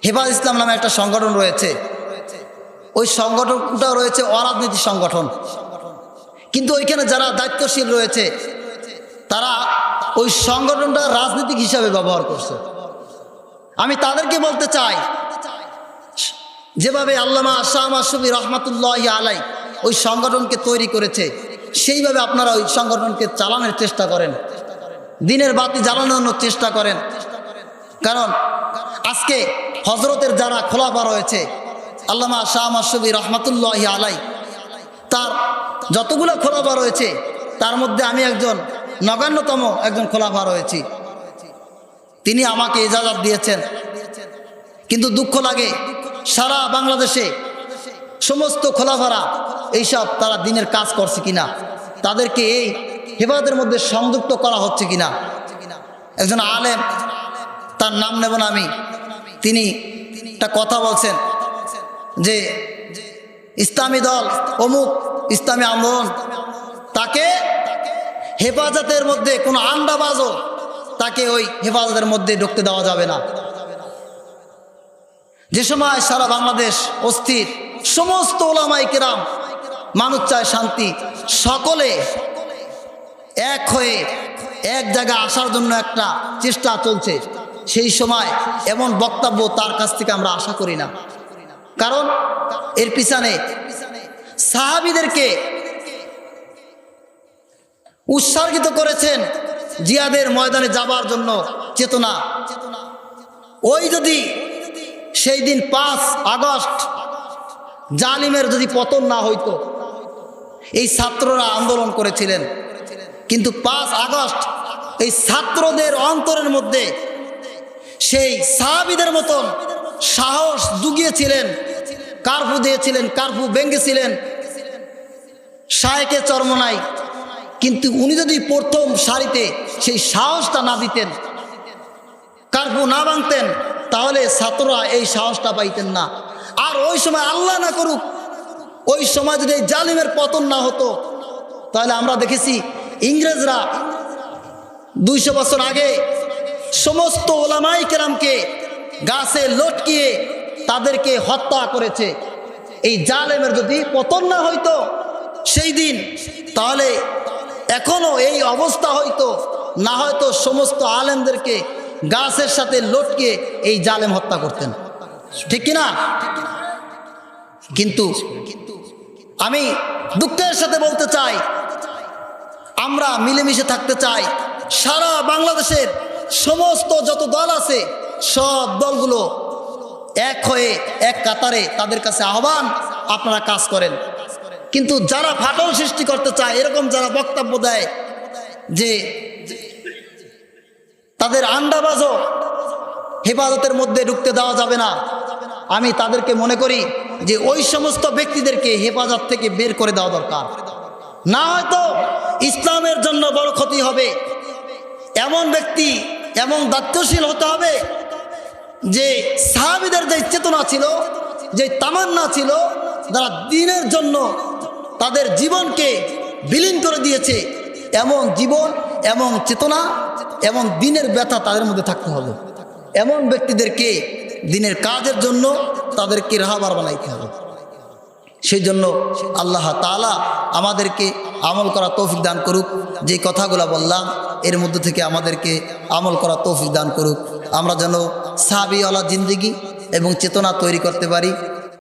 হেফাজ ইসলাম নামে একটা সংগঠন রয়েছে। ওই সংগঠনটা রয়েছে অরাজনৈতিক সংগঠন, কিন্তু ওইখানে যারা দায়িত্বশীল রয়েছে তারা ওই সংগঠনটা রাজনৈতিক হিসাবে ব্যবহার করছে। আমি তাদেরকে বলতে চাই, যেভাবে আল্লামা শাহ মাসুবি রহমাতুল্লাহি আলাই ওই সংগঠনকে তৈরি করেছে, সেইভাবে আপনারা ওই সংগঠনকে চালানোর চেষ্টা করেন, দিনের বাতি জ্বালানোর চেষ্টা করেন। কারণ আজকে হজরতের যারা খোলাফা রয়েছে, আল্লামা শাহ মাসুবি রহমাতুল্লাহি আলাই, তার যতগুলো খোলাফা রয়েছে তার মধ্যে আমি একজন নগণ্যতম একজন খোলাফা রয়েছি। তিনি আমাকে ইজাজত দিয়েছেন। কিন্তু দুঃখ লাগে, সারা বাংলাদেশে সমস্ত খোলাফারা এইসব তারা দিনের কাজ করছে কিনা, তাদেরকে এই হেফাজতের মধ্যে সংযুক্ত করা হচ্ছে কিনা। একজন আলেম, তার নাম নেব না আমি, তিনি একটা কথা বলছেন যে ইসলামী দল অমুক, ইসলামী আন্দোলন, তাকে হেফাজতের মধ্যে কোনো আন্ডাবাজও তাকে ওই হেফাজতের মধ্যে ঢুকতে দেওয়া যাবে না। যে সময় সারা বাংলাদেশ অস্থির, সমস্ত ওলামায়ে কেরাম, মানুষ চায় শান্তি, সকলে এক হয়ে এক জায়গায় আসার জন্য একটা চেষ্টা চলছে, সেই সময় এমন বক্তব্য তার কাছ থেকে আমরা আশা করি না। কারণ এর পিছনে সাহাবীদেরকে উৎসর্গিত করেছেন জিহাদের ময়দানে যাবার জন্য চেতনা। ওই যদি সেই দিন 5 আগস্ট জালিমের যদি পতন না হইতো, এই ছাত্ররা আন্দোলন করেছিলেন, কিন্তু 5 আগস্ট এই ছাত্রদের অন্তরের মধ্যে সেই সাহাবীদের মতন সাহস জুগিয়েছিলেন, কারফু দিয়েছিলেন, কারফু ভেঙেছিলেন, শায়েকে চরমনাই। কিন্তু উনি যদি প্রথম সারিতে সেই সাহসটা না দিতেন, কারফু না ভাঙতেন, তাহলে ছাত্ররা এই সাহসটা পাইতেন না। আর ওই সময় আল্লাহ না করুক, ওই সময় যদি এই জালিমের পতন না হতো, তাহলে আমরা দেখেছি ইংরেজরা 200 বছর আগে সমস্ত ওলামায়ে কেরামকে গাছে লটকিয়ে তাদেরকে হত্যা করেছে। এই জালেমের যদি পতন না হইতো সেই দিন, তাহলে এখনো এই অবস্থা হইতো না, হয়তো সমস্ত আলেমদেরকে গাছের সাথে লটকে এই জালেম হত্যা করতেন, ঠিক কিনা? কিন্তু আমি দুঃখের সাথে বলতে চাই, আমরা মিলেমিশে থাকতে চাই। সারা বাংলাদেশের সমস্ত যত দল আছে, সব দলগুলো এক হয়ে এক কাতারে, তাদের কাছে আহ্বান, আপনারা কাজ করেন। কিন্তু যারা ফাটল সৃষ্টি করতে চায়, এরকম যারা বক্তব্য দেয় যে তাদের আন্ডাবাজও হেফাজতের মধ্যে ঢুকতে দেওয়া যাবে না, আমি তাদেরকে মনে করি যে ওই সমস্ত ব্যক্তিদেরকে হেফাজত থেকে বের করে দেওয়া দরকার। না হয়তো ইসলামের জন্য বড় ক্ষতি হবে। এমন ব্যক্তি, এমন দায়িত্বশীল হতে হবে যে সাহাবীদের যে চেতনা ছিল, যে তামান্না ছিল, যারা দিনের জন্য তাদের জীবনকে বিলীন করে দিয়েছে, এমন জীবন, এমন চেতনা, এমন দিনের ব্যথা তাদের মধ্যে থাকতে হবে। এমন ব্যক্তিদেরকে দিনের কাজের জন্য তাদেরকে রাহবার বানাইতে হবে। সেই জন্য আল্লাহ তাআলা আমাদেরকে আমল করা তৌফিক দান করুক। যে কথাগুলো বললাম এর মধ্যে থেকে আমাদেরকে আমল করা তৌফিক দান করুক। আমরা যেন সাহাবীওয়ালা জিন্দেগি এবং চেতনা তৈরি করতে পারি।